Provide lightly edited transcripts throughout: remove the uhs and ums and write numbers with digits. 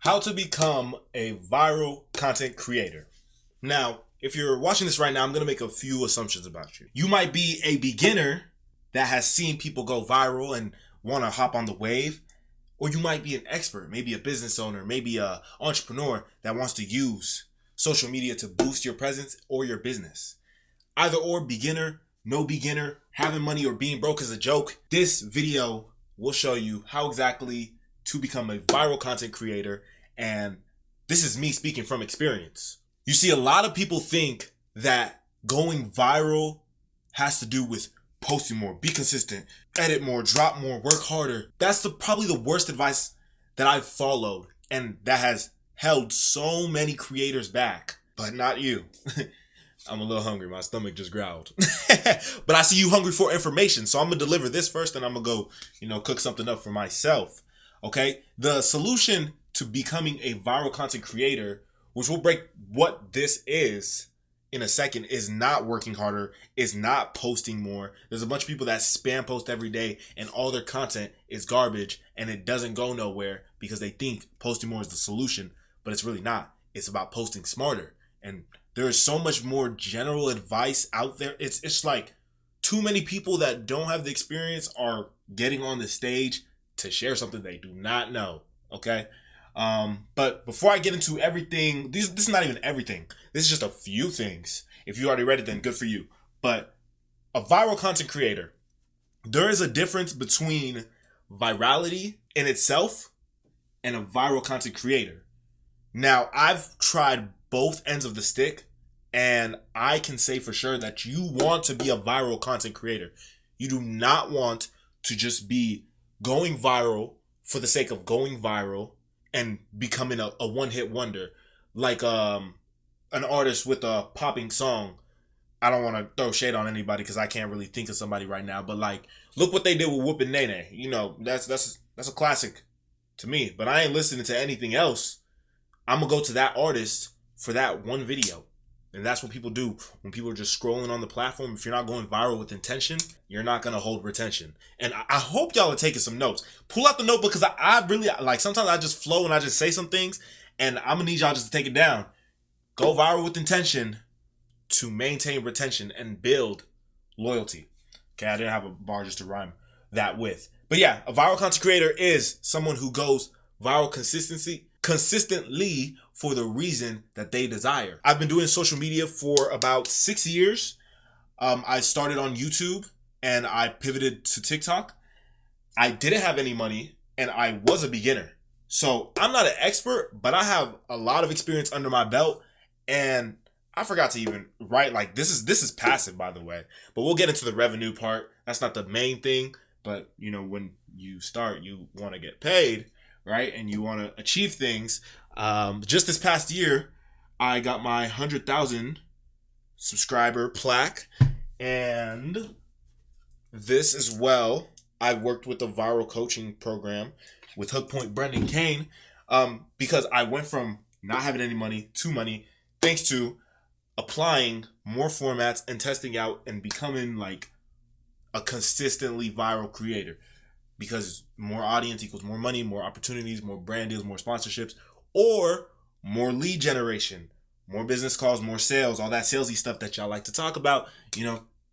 How to become a viral content creator. Now, if you're watching this right now, I'm going to make a few assumptions about you. You might be a beginner that has seen people go viral and want to hop on the wave, or you might be an expert, maybe a business owner, maybe an entrepreneur that wants to use social media to boost your presence or your business. Either or, beginner, no beginner, having money or being broke is a joke. This video will show you how exactly to become a viral content creator, and this is me speaking from experience. You see, a lot of people think that going viral has to do with posting more, be consistent, edit more, drop more, work harder. That's probably the worst advice that I've followed, and that has held so many creators back, but not you. I'm a little hungry. My stomach just growled. But I see you hungry for information, so I'm going to deliver this first, and I'm going to go, cook something up for myself. Okay? The solution to becoming a viral content creator, which will break what this is in a second, is not working harder, is not posting more. There's a bunch of people that spam post every day, and all their content is garbage, and it doesn't go nowhere because they think posting more is the solution, but it's really not. It's about posting smarter. And there is so much more general advice out there. It's like too many people that don't have the experience are getting on the stage to share something they do not know. Okay. But before I get into everything, this is not even everything. This is just a few things. If you already read it, then good for you. But a viral content creator, there is a difference between virality in itself and a viral content creator. Now, I've tried both ends of the stick, and I can say for sure that you want to be a viral content creator. You do not want to just be going viral for the sake of going viral and becoming a one-hit wonder. Like an artist with a popping song. I don't want to throw shade on anybody because I can't really think of somebody right now, but look what they did with Whoopin' Nene. That's a classic to me, but I ain't listening to anything else. I'm going to go to that artist for that one video. And that's what people do when people are just scrolling on the platform. If you're not going viral with intention, you're not going to hold retention. And I hope y'all are taking some notes. Pull out the notebook because I really, sometimes I just flow and I just say some things. And I'm going to need y'all just to take it down. Go viral with intention to maintain retention and build loyalty. Okay, I didn't have a bar just to rhyme that with. But yeah, a viral content creator is someone who goes viral consistently for the reason that they desire. I've been doing social media for about 6 years. I started on YouTube and I pivoted to TikTok. I didn't have any money and I was a beginner. So I'm not an expert, but I have a lot of experience under my belt, and I forgot to even write, this is passive, by the way, but we'll get into the revenue part. That's not the main thing, but when you start, you want to get paid, right? And you want to achieve things. Just this past year, I got my 100,000 subscriber plaque, and this as well, I worked with a viral coaching program with Hook Point Brendan Kane, because I went from not having any money to money, thanks to applying more formats and testing out and becoming a consistently viral creator. Because more audience equals more money, more opportunities, more brand deals, more sponsorships, or more lead generation, more business calls, more sales, all that salesy stuff that y'all like to talk about.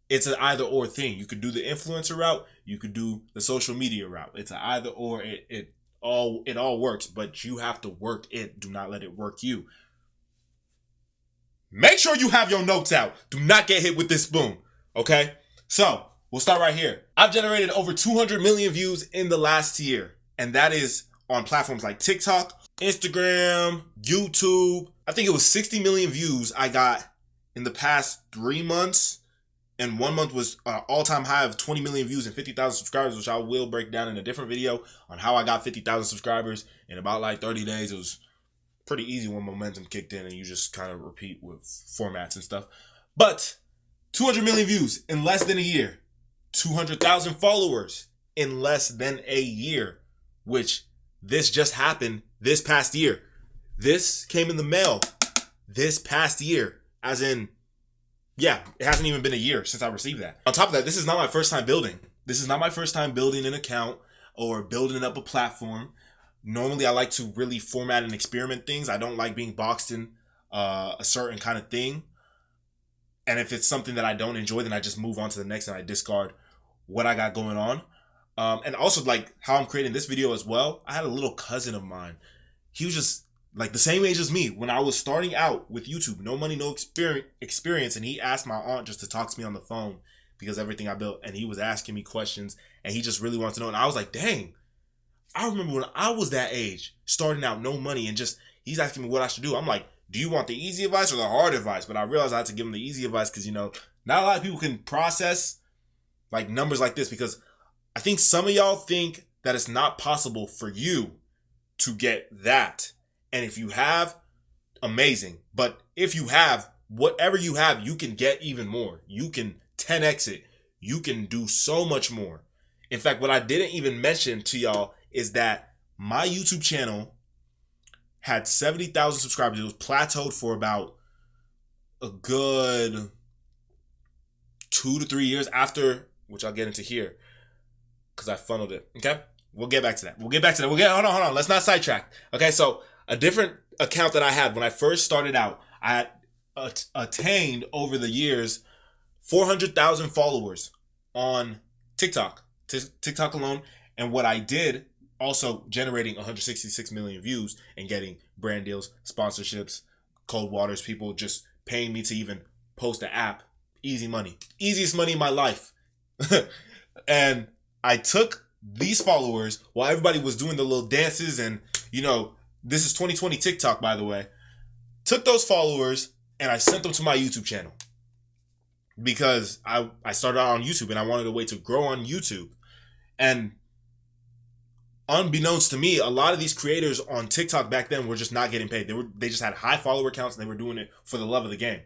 It's an either or thing. You could do the influencer route, you could do the social media route. It's an either or. It all works, but you have to work it. Do not let it work you. Make sure you have your notes out. Do not get hit with this spoon. Okay? So we'll start right here. I've generated over 200 million views in the last year, and that is on platforms like TikTok, Instagram, YouTube. I think it was 60 million views I got in the past 3 months, and 1 month was an all-time high of 20 million views and 50,000 subscribers, which I will break down in a different video on how I got 50,000 subscribers in about 30 days. It was pretty easy when momentum kicked in and you just kind of repeat with formats and stuff. But 200 million views in less than a year. 200,000 followers in less than a year, which this just happened this past year. This came in the mail this past year, as in, yeah, it hasn't even been a year since I received that. On top of that, this is not my first time building. This is not my first time building an account or building up a platform. Normally, I like to really format and experiment things. I don't like being boxed in a certain kind of thing. And if it's something that I don't enjoy, then I just move on to the next and I discard what I got going on. And also, like, how I'm creating this video as well. I had a little cousin of mine. He was just like the same age as me when I was starting out with YouTube. No money, no experience. And he asked my aunt just to talk to me on the phone because everything I built. And he was asking me questions and he just really wanted to know. And I was like, dang, I remember when I was that age, starting out, no money, and just he's asking me what I should do. I'm like, do you want the easy advice or the hard advice? But I realized I had to give him the easy advice because, not a lot of people can process like numbers like this, because I think some of y'all think that it's not possible for you to get that. And if you have, amazing. But if you have, whatever you have, you can get even more. You can 10x it. You can do so much more. In fact, what I didn't even mention to y'all is that my YouTube channel had 70,000 subscribers. It was plateaued for about a good 2 to 3 years after, which I'll get into here because I funneled it. Okay, we'll get back to that. Hold on. Let's not sidetrack. Okay, so a different account that I had when I first started out, I had attained over the years 400,000 followers on TikTok alone, and what I did, also generating 166 million views and getting brand deals, sponsorships, cold waters, people just paying me to even post an app. Easy money. Easiest money in my life. And I took these followers while everybody was doing the little dances and, this is 2020 TikTok, by the way. Took those followers and I sent them to my YouTube channel because I started out on YouTube and I wanted a way to grow on YouTube. And unbeknownst to me, a lot of these creators on TikTok back then were just not getting paid. They just had high follower counts and they were doing it for the love of the game.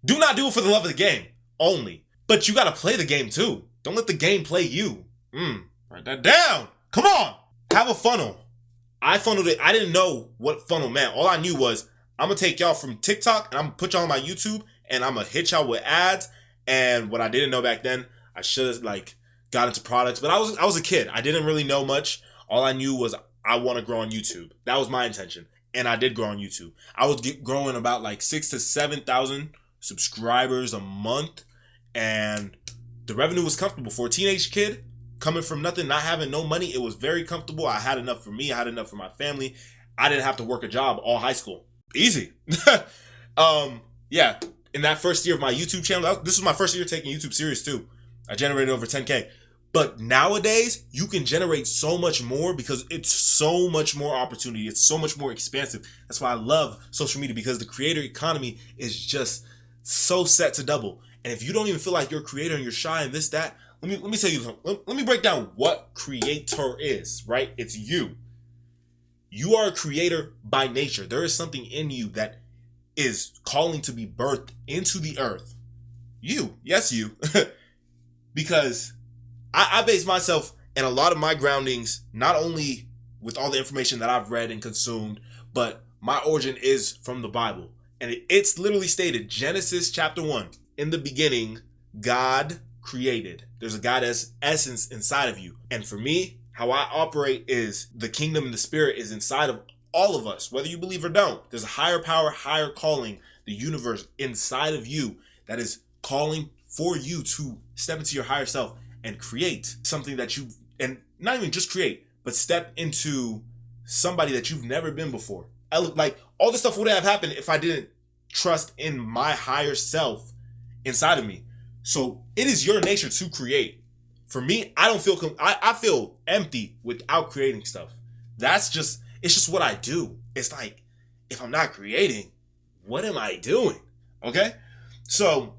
Do not do it for the love of the game only. But you got to play the game too. Don't let the game play you. Write that down. Come on. Have a funnel. I funneled it. I didn't know what funnel meant. All I knew was I'm going to take y'all from TikTok and I'm going to put y'all on my YouTube and I'm going to hit y'all with ads. And what I didn't know back then, I should have got into products. But I was a kid. I didn't really know much. All I knew was I want to grow on YouTube. That was my intention. And I did grow on YouTube. I was growing about 6,000 to 7,000 subscribers a month. And the revenue was comfortable. For a teenage kid, coming from nothing, not having no money, it was very comfortable. I had enough for me. I had enough for my family. I didn't have to work a job all high school. Easy. Yeah. In that first year of my YouTube channel, this was my first year taking YouTube serious too. I generated over 10K. But nowadays, you can generate so much more because it's so much more opportunity. It's so much more expansive. That's why I love social media, because the creator economy is just so set to double. And if you don't even feel like you're a creator and you're shy and this, that, let me tell you something. Let me break down what creator is, right? It's you. You are a creator by nature. There is something in you that is calling to be birthed into the earth. You. Yes, you. Because I base myself and a lot of my groundings, not only with all the information that I've read and consumed, but my origin is from the Bible. And it's literally stated, Genesis chapter 1, in the beginning, God created. There's a God essence inside of you. And for me, how I operate is the kingdom and the spirit is inside of all of us, whether you believe or don't. There's a higher power, higher calling, the universe inside of you that is calling for you to step into your higher self and create something that you, and not even just create, but step into somebody that you've never been before. All this stuff wouldn't have happened if I didn't trust in my higher self inside of me. So it is your nature to create. For me, I feel empty without creating stuff. It's just what I do. It's like, if I'm not creating, what am I doing? Okay? So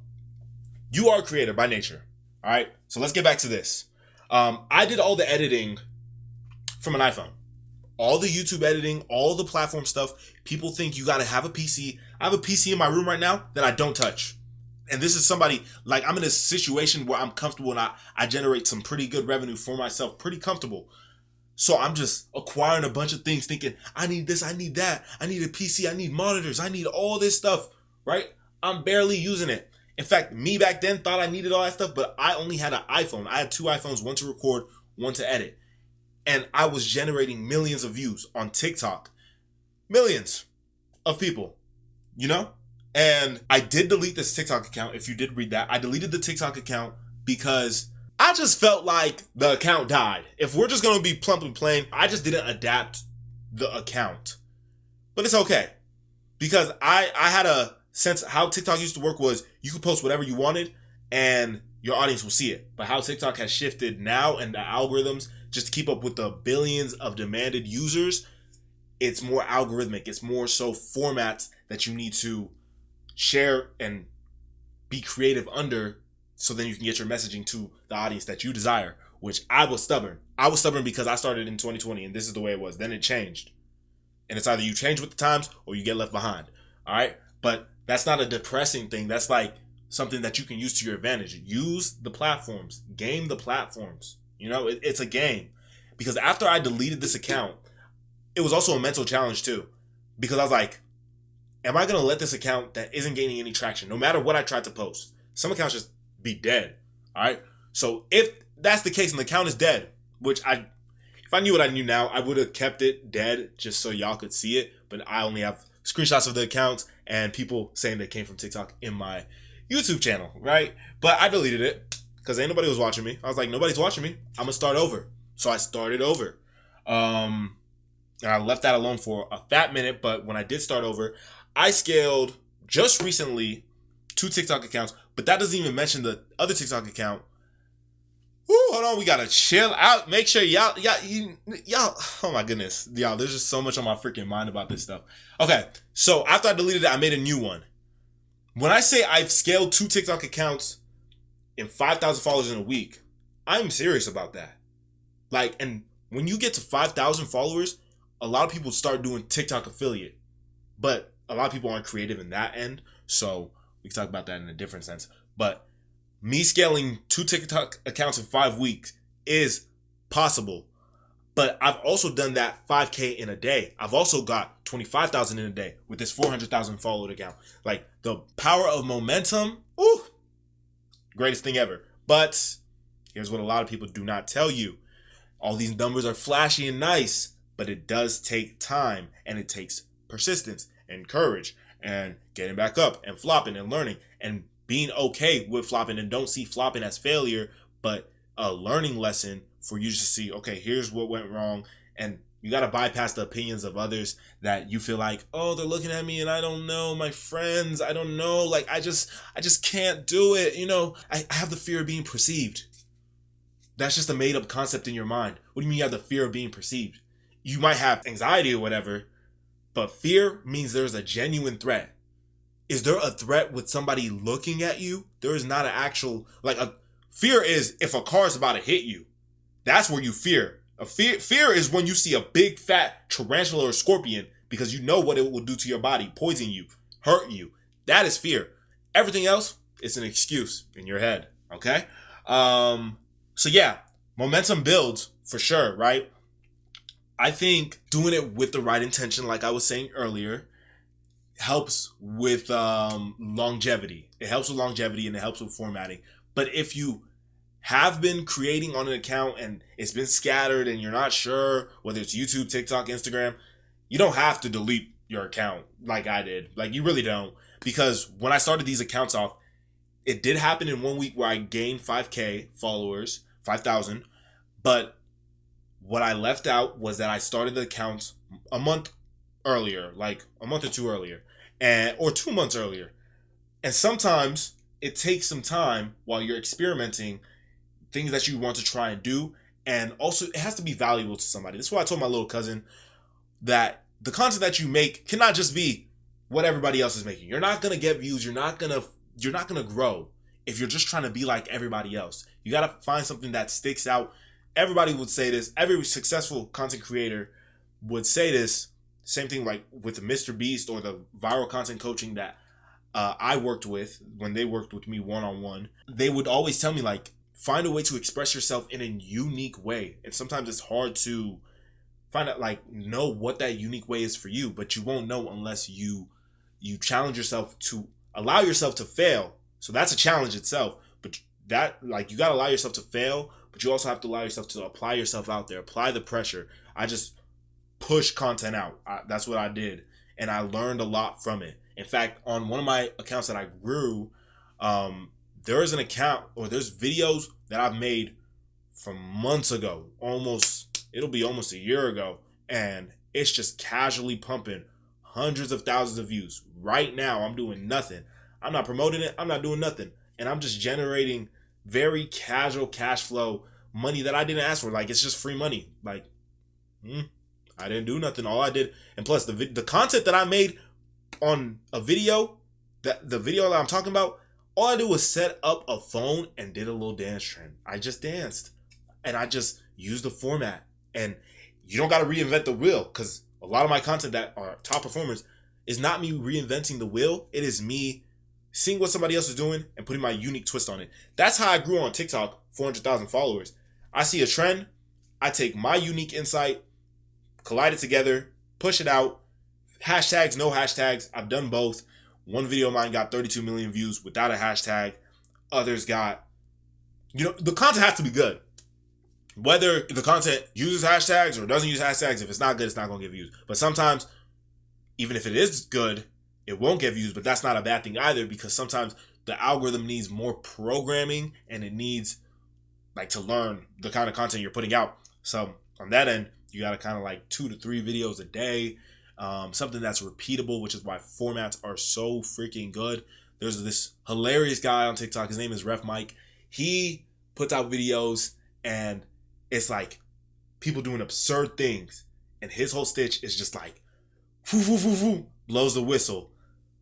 you are a creator by nature. All right, so let's get back to this. I did all the editing from an iPhone. All the YouTube editing, all the platform stuff. People think you got to have a PC. I have a PC in my room right now that I don't touch. And this is somebody, I'm in a situation where I'm comfortable and I generate some pretty good revenue for myself, pretty comfortable. So I'm just acquiring a bunch of things thinking, I need this, I need that. I need a PC, I need monitors, I need all this stuff, right? I'm barely using it. In fact, me back then thought I needed all that stuff, but I only had an iPhone. I had 2 iPhones, one to record, one to edit. and I was generating millions of views on TikTok. Millions of people, you know? And I did delete this TikTok account. If you did read that, I deleted the TikTok account because I just felt like the account died. If we're just going to be plump and plain, I just didn't adapt the account. But it's okay. Because I had a sense how TikTok used to work was you could post whatever you wanted and your audience will see it. But how TikTok has shifted now and the algorithms just to keep up with the billions of demanded users, it's more algorithmic. It's more so formats that you need to share and be creative under so then you can get your messaging to the audience that you desire, which I was stubborn. I was stubborn because I started in 2020 and this is the way it was. Then it changed. And it's either you change with the times or you get left behind. All right? But that's not a depressing thing. That's like something that you can use to your advantage. Use the platforms. Game the platforms. You know, it's a game. Because after I deleted this account, it was also a mental challenge too. Because I was like, am I going to let this account that isn't gaining any traction, no matter what I tried to post? Some accounts just be dead. All right? So if that's the case and the account is dead, which if I knew what I knew now, I would have kept it dead just so y'all could see it. But I only have screenshots of the accounts and people saying they came from TikTok in my YouTube channel, right? But I deleted it because ain't nobody was watching me. I was like, nobody's watching me. I'm going to start over. So I started over. And I left that alone for a fat minute. But when I did start over, I scaled just recently 2 TikTok accounts. But that doesn't even mention the other TikTok account. Woo, hold on, we gotta chill out. Make sure y'all, oh my goodness. Y'all, there's just so much on my freaking mind about this stuff. Okay, so after I deleted it, I made a new one. When I say I've scaled 2 TikTok accounts in 5,000 followers in a week, I'm serious about that. Like, and when you get to 5,000 followers, a lot of people start doing TikTok affiliate. But a lot of people aren't creative in that end, so we can talk about that in a different sense. But me scaling 2 TikTok accounts in 5 weeks is possible. But I've also done that 5K in a day. I've also got 25,000 in a day with this 400,000 followed account. Like, the power of momentum, ooh, greatest thing ever. But here's what a lot of people do not tell you. All these numbers are flashy and nice, but it does take time and it takes persistence and courage and getting back up and flopping and learning and being okay with flopping, and don't see flopping as failure, but a learning lesson for you to see, okay, here's what went wrong. And you got to bypass the opinions of others that you feel like, oh, they're looking at me and I don't know, my friends, I don't know. Like, I just can't do it. You know, I have the fear of being perceived. That's just a made up concept in your mind. What do you mean you have the fear of being perceived? You might have anxiety or whatever, but fear means there's a genuine threat. Is there a threat with somebody looking at you? There is not an actual, fear is if a car is about to hit you. That's where you fear. Fear is when you see a big fat tarantula or scorpion because you know what it will do to your body, poison you, hurt you. That is fear. Everything else is an excuse in your head, okay? So yeah, momentum builds for sure, right? I think doing it with the right intention, like I was saying earlier, helps with longevity. It helps with longevity and it helps with formatting. But if you have been creating on an account and it's been scattered and you're not sure whether it's YouTube, TikTok, Instagram, you don't have to delete your account like I did. Like, you really don't. Because when I started these accounts off, it did happen in 1 week where I gained 5K followers, 5,000. But what I left out was that I started the accounts a month earlier, like a month or 2 earlier, or 2 months earlier. And sometimes it takes some time while you're experimenting things that you want to try and do. And also it has to be valuable to somebody. That's why I told my little cousin that the content that you make cannot just be what everybody else is making. You're not going to get views. You're not going to grow if you're just trying to be like everybody else. You got to find something that sticks out. Everybody would say this. Every successful content creator would say this. Same thing like with Mr. Beast or the viral content coaching that I worked with when they worked with me one-on-one. They would always tell me, like, find a way to express yourself in a unique way. And sometimes it's hard to find out, like, know what that unique way is for you, but you won't know unless you challenge yourself to allow yourself to fail. So that's a challenge itself. But that, like, you got to allow yourself to fail, but you also have to allow yourself to apply yourself out there, apply the pressure. I just push content out. That's what I did, and I learned a lot from it. In fact, on one of my accounts that I grew, there is an account, or there's videos that I've made from months ago. It'll be almost a year ago, and it's just casually pumping hundreds of thousands of views. Right now, I'm doing nothing. I'm not promoting it. I'm not doing nothing. And I'm just generating very casual cash flow money that I didn't ask for. Like, it's just free money. Like, I didn't do nothing. All I did, and plus the content that I made on a video, the video that I'm talking about, all I did was set up a phone and did a little dance trend. I just danced, and I just used the format. And you don't got to reinvent the wheel, because a lot of my content that are top performers is not me reinventing the wheel. It is me seeing what somebody else is doing and putting my unique twist on it. That's how I grew on TikTok, 400,000 followers. I see a trend, I take my unique insight, collide it together, push it out. Hashtags, no hashtags. I've done both. One video of mine got 32 million views without a hashtag. Others got, the content has to be good. Whether the content uses hashtags or doesn't use hashtags, if it's not good, it's not going to get views. But sometimes, even if it is good, it won't get views. But that's not a bad thing either, because sometimes the algorithm needs more programming, and it needs to learn the kind of content you're putting out. So on that end, you got to kind of 2 to 3 videos a day. Something that's repeatable, which is why formats are so freaking good. There's this hilarious guy on TikTok. His name is Ref Mike. He puts out videos, and it's people doing absurd things, and his whole stitch is just whoo, whoo, whoo, whoo, blows the whistle.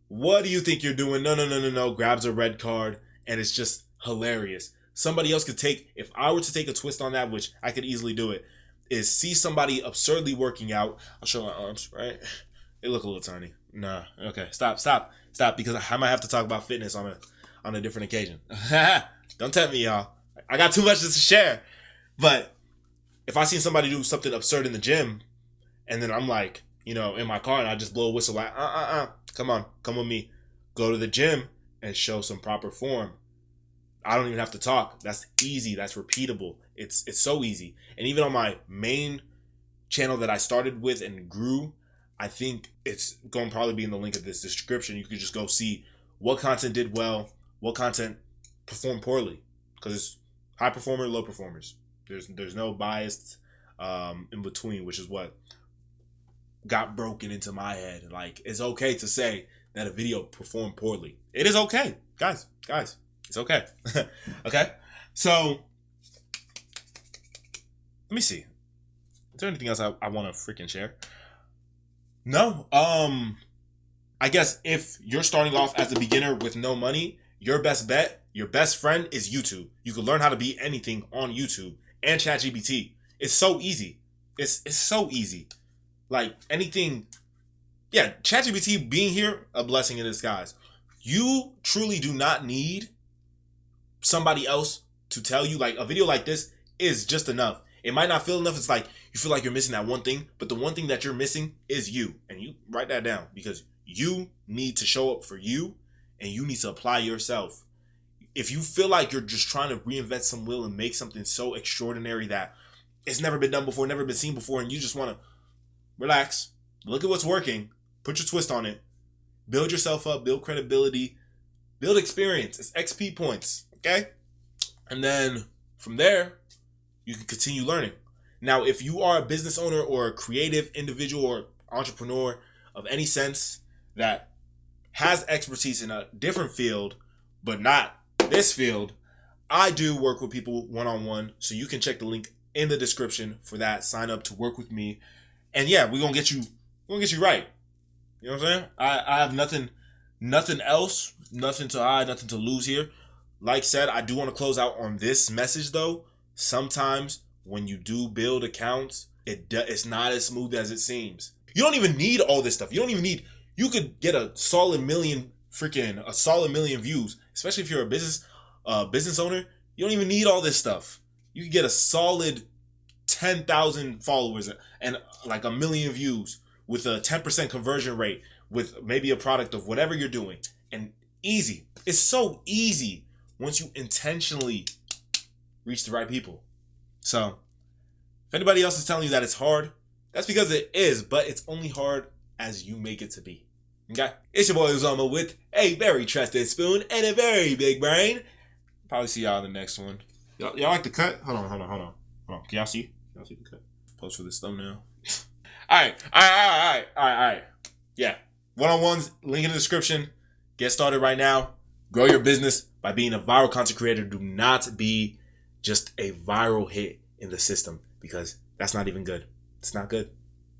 What do you think you're doing? No, grabs a red card, and it's just hilarious. Somebody else could take, if I were to take a twist on that, which I could easily do it, is see somebody absurdly working out. I'll show my arms, right? They look a little tiny. Nah, okay, stop, because I might have to talk about fitness on a different occasion. Don't tempt me, y'all. I got too much to share. But if I see somebody do something absurd in the gym, and then I'm in my car, and I just blow a whistle come on, come with me. Go to the gym and show some proper form. I don't even have to talk. That's easy. That's repeatable. It's so easy. And even on my main channel that I started with and grew, I think it's going to probably be in the link of this description. You could just go see what content did well, what content performed poorly, because it's high performer, low performers. There's no bias in between, which is what got broken into my head. It's okay to say that a video performed poorly. It is okay, guys. It's okay. Okay, so let me see. Is there anything else I want to freaking share? No. I guess if you're starting off as a beginner with no money, your best bet, your best friend is YouTube. You can learn how to be anything on YouTube and ChatGPT. It's so easy. It's so easy. Anything. Yeah, ChatGPT being here, a blessing in disguise. You truly do not need somebody else to tell you. A video like this is just enough. It might not feel enough. It's you feel like you're missing that one thing, but the one thing that you're missing is you. And you write that down, because you need to show up for you, and you need to apply yourself. If you feel like you're just trying to reinvent some wheel and make something so extraordinary that it's never been done before, never been seen before, and you just want to relax, look at what's working, put your twist on it, build yourself up, build credibility, build experience. It's XP points, okay? And then from there, you can continue learning. Now, if you are a business owner or a creative individual or entrepreneur of any sense that has expertise in a different field, but not this field, I do work with people one-on-one, so you can check the link in the description for that. Sign up to work with me, and yeah, we're gonna get you right. You know what I'm saying? I have nothing else, nothing to hide, nothing to lose here. Like said, I do want to close out on this message though. Sometimes when you do build accounts, it's not as smooth as it seems. You don't even need all this stuff. You could get a solid million views, especially if you're a business owner. You don't even need all this stuff. You can get a solid 10,000 followers and a million views with a 10% conversion rate, with maybe a product of whatever you're doing. And easy. It's so easy once you intentionally reach the right people. So if anybody else is telling you that it's hard, that's because it is, but it's only hard as you make it to be. Okay? It's your boy Uzoma with a very trusted spoon and a very big brain. Probably see y'all in the next one. Y'all like the cut? Hold on. Can y'all see? Can y'all see the cut? Post for this thumbnail. All right. Yeah. One-on-ones, link in the description. Get started right now. Grow your business by being a viral content creator. Do not be just a viral hit in the system, because that's not even good. It's not good.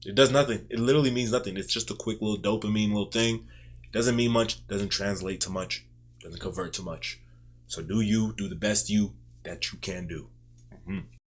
It does nothing. It literally means nothing. It's just a quick little dopamine little thing. Doesn't mean much. Doesn't translate to much. Doesn't convert to much. So do you. Do the best you that you can do. Mm-hmm.